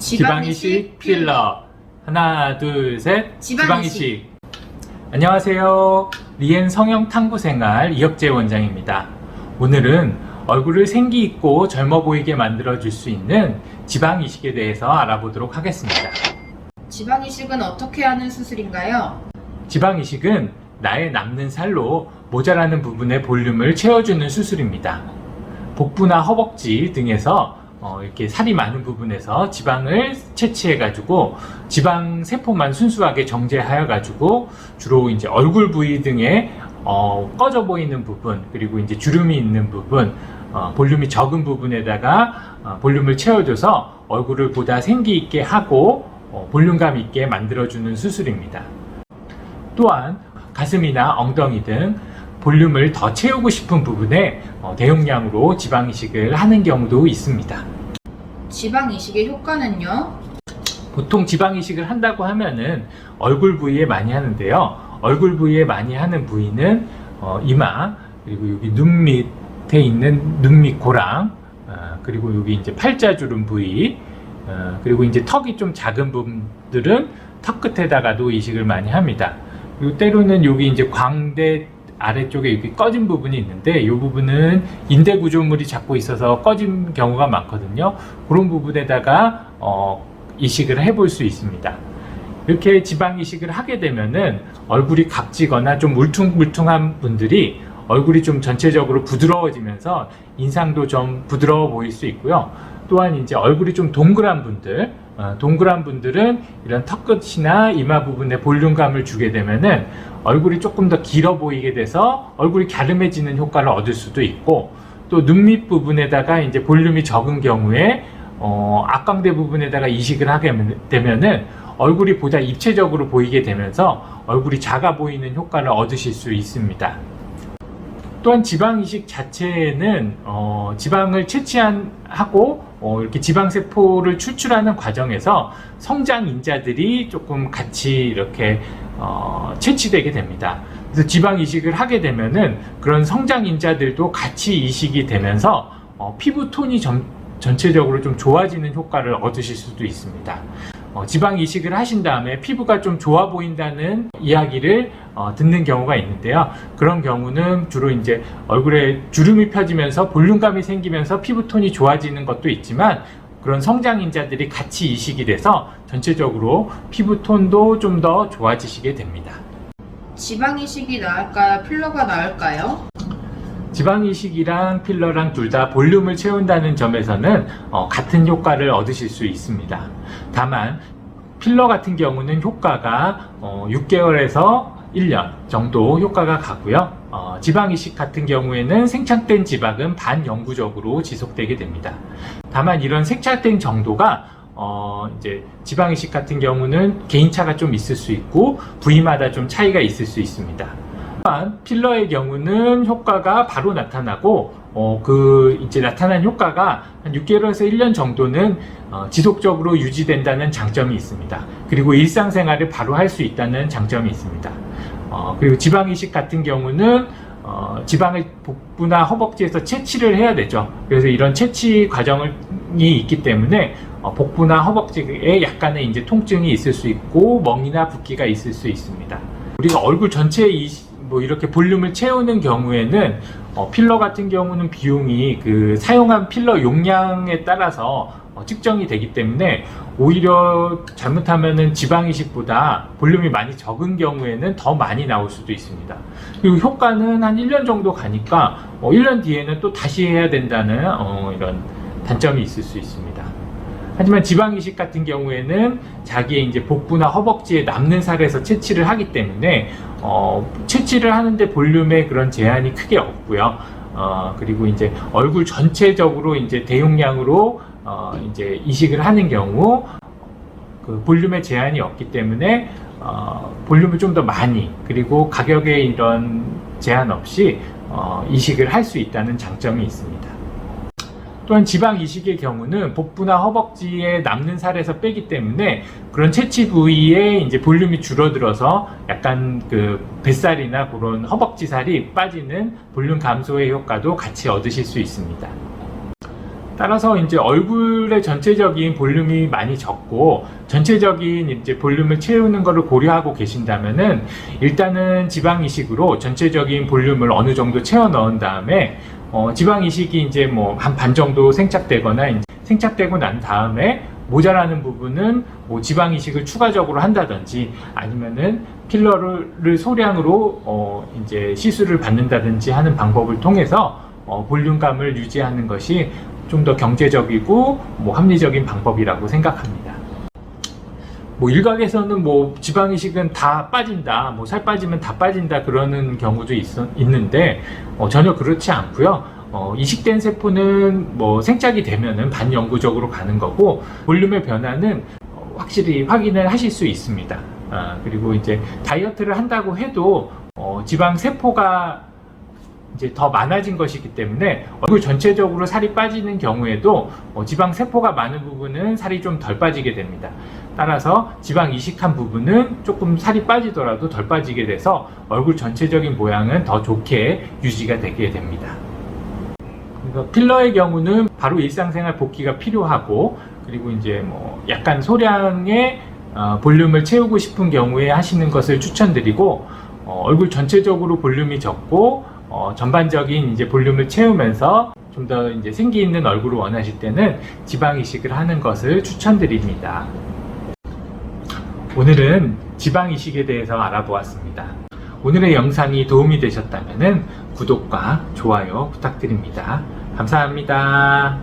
지방이식 필러. 하나, 둘, 셋. 지방이식. 안녕하세요. 리엔 성형 탐구 생활 이혁재 원장입니다. 오늘은 얼굴을 생기 있고 젊어 보이게 만들어 줄 수 있는 지방이식에 대해서 알아보도록 하겠습니다. 지방이식은 어떻게 하는 수술인가요? 지방이식은 나의 남는 살로 모자라는 부분의 볼륨을 채워주는 수술입니다. 복부나 허벅지 등에서 이렇게 살이 많은 부분에서 지방을 채취해가지고 지방 세포만 순수하게 정제하여가지고 주로 이제 얼굴 부위 등에 꺼져 보이는 부분, 그리고 이제 주름이 있는 부분, 볼륨이 적은 부분에다가 볼륨을 채워줘서 얼굴을 보다 생기 있게 하고 볼륨감 있게 만들어주는 수술입니다. 또한 가슴이나 엉덩이 등 볼륨을 더 채우고 싶은 부분에 대용량으로 지방이식을 하는 경우도 있습니다. 지방이식의 효과는요? 보통 지방이식을 한다고 하면은 얼굴 부위에 많이 하는데요. 얼굴 부위에 많이 하는 부위는 이마, 그리고 여기 눈 밑에 있는 눈 밑 고랑, 그리고 여기 이제 팔자주름 부위, 그리고 이제 턱이 좀 작은 부분들은 턱 끝에다가도 이식을 많이 합니다. 그리고 때로는 여기 이제 광대 아래쪽에 이렇게 꺼진 부분이 있는데 이 부분은 인대 구조물이 잡고 있어서 꺼진 경우가 많거든요. 그런 부분에다가 이식을 해볼 수 있습니다. 이렇게 지방 이식을 하게 되면은 얼굴이 각지거나 좀 울퉁불퉁한 분들이 얼굴이 좀 전체적으로 부드러워지면서 인상도 좀 부드러워 보일 수 있고요. 또한 이제 얼굴이 좀 동그란 분들은 이런 턱끝이나 이마 부분에 볼륨감을 주게 되면은 얼굴이 조금 더 길어 보이게 돼서 얼굴이 갸름해지는 효과를 얻을 수도 있고, 또 눈 밑 부분에다가 이제 볼륨이 적은 경우에 앞광대 부분에다가 이식을 하게 되면은 얼굴이 보다 입체적으로 보이게 되면서 얼굴이 작아 보이는 효과를 얻으실 수 있습니다. 또한 지방이식 자체에는 지방을 채취하고 이렇게 지방세포를 추출하는 과정에서 성장인자들이 조금 같이 이렇게 채취되게 됩니다. 그래서 지방이식을 하게 되면은 그런 성장인자들도 같이 이식이 되면서 피부 톤이 전체적으로 좀 좋아지는 효과를 얻으실 수도 있습니다. 지방 이식을 하신 다음에 피부가 좀 좋아 보인다는 이야기를 듣는 경우가 있는데요. 그런 경우는 주로 이제 얼굴에 주름이 펴지면서 볼륨감이 생기면서 피부톤이 좋아지는 것도 있지만, 그런 성장인자들이 같이 이식이 돼서 전체적으로 피부톤도 좀 더 좋아지시게 됩니다. 지방이식이 나을까요? 필러가 나을까요? 지방이식이랑 필러랑 둘 다 볼륨을 채운다는 점에서는 같은 효과를 얻으실 수 있습니다. 다만 필러 같은 경우는 효과가 6개월에서 1년 정도 효과가 가고요. 지방이식 같은 경우에는 생착된 지방은 반영구적으로 지속되게 됩니다. 다만 이런 생착된 정도가 이제 지방이식 같은 경우는 개인차가 좀 있을 수 있고 부위마다 좀 차이가 있을 수 있습니다. 또한 필러의 경우는 효과가 바로 나타나고 이제 나타난 효과가 한 6개월에서 1년 정도는 지속적으로 유지된다는 장점이 있습니다. 그리고 일상생활을 바로 할 수 있다는 장점이 있습니다. 그리고 지방이식 같은 경우는 지방을 복부나 허벅지에서 채취를 해야 되죠. 그래서 이런 채취 과정이 있기 때문에 복부나 허벅지에 약간의 이제 통증이 있을 수 있고 멍이나 붓기가 있을 수 있습니다. 우리가 얼굴 전체에 이렇게 볼륨을 채우는 경우에는 필러 같은 경우는 비용이 그 사용한 필러 용량에 따라서 측정이 되기 때문에 오히려 잘못하면은 지방이식보다 볼륨이 많이 적은 경우에는 더 많이 나올 수도 있습니다. 그리고 효과는 한 1년 정도 가니까 1년 뒤에는 또 다시 해야 된다는 이런 단점이 있을 수 있습니다. 하지만 지방이식 같은 경우에는 자기의 이제 복부나 허벅지에 남는 살에서 채취를 하기 때문에 채취를 하는데 볼륨에 그런 제한이 크게 없고요. 그리고 이제 얼굴 전체적으로 이제 대용량으로 이제 이식을 하는 경우 그 볼륨에 제한이 없기 때문에 볼륨을 좀 더 많이, 그리고 가격에 이런 제한 없이 이식을 할 수 있다는 장점이 있습니다. 또한 지방 이식의 경우는 복부나 허벅지에 남는 살에서 빼기 때문에 그런 채취 부위에 이제 볼륨이 줄어들어서 약간 그 뱃살이나 그런 허벅지 살이 빠지는 볼륨 감소의 효과도 같이 얻으실 수 있습니다. 따라서 이제 얼굴의 전체적인 볼륨이 많이 적고 전체적인 이제 볼륨을 채우는 것을 고려하고 계신다면은 일단은 지방 이식으로 전체적인 볼륨을 어느 정도 채워 넣은 다음에 지방 이식이 이제 뭐 한 반 정도 생착되거나 이제 생착되고 난 다음에 모자라는 부분은 뭐 지방 이식을 추가적으로 한다든지 아니면은 필러를 소량으로 이제 시술을 받는다든지 하는 방법을 통해서 볼륨감을 유지하는 것이 좀 더 경제적이고 뭐 합리적인 방법이라고 생각합니다. 뭐 일각에서는 뭐 지방 이식은 다 빠진다, 뭐 살 빠지면 다 빠진다 그러는 경우도 있는데 전혀 그렇지 않고요. 이식된 세포는 뭐 생착이 되면은 반영구적으로 가는 거고 볼륨의 변화는 확실히 확인을 하실 수 있습니다. 그리고 이제 다이어트를 한다고 해도 지방 세포가 이제 더 많아진 것이기 때문에 얼굴 전체적으로 살이 빠지는 경우에도 지방 세포가 많은 부분은 살이 좀 덜 빠지게 됩니다. 따라서 지방 이식한 부분은 조금 살이 빠지더라도 덜 빠지게 돼서 얼굴 전체적인 모양은 더 좋게 유지가 되게 됩니다. 그래서 필러의 경우는 바로 일상생활 복귀가 필요하고 그리고 이제 뭐 약간 소량의 볼륨을 채우고 싶은 경우에 하시는 것을 추천드리고 얼굴 전체적으로 볼륨이 적고 전반적인 이제 볼륨을 채우면서 좀 더 이제 생기 있는 얼굴을 원하실 때는 지방 이식을 하는 것을 추천드립니다. 오늘은 지방 이식에 대해서 알아보았습니다. 오늘의 영상이 도움이 되셨다면 구독과 좋아요 부탁드립니다. 감사합니다.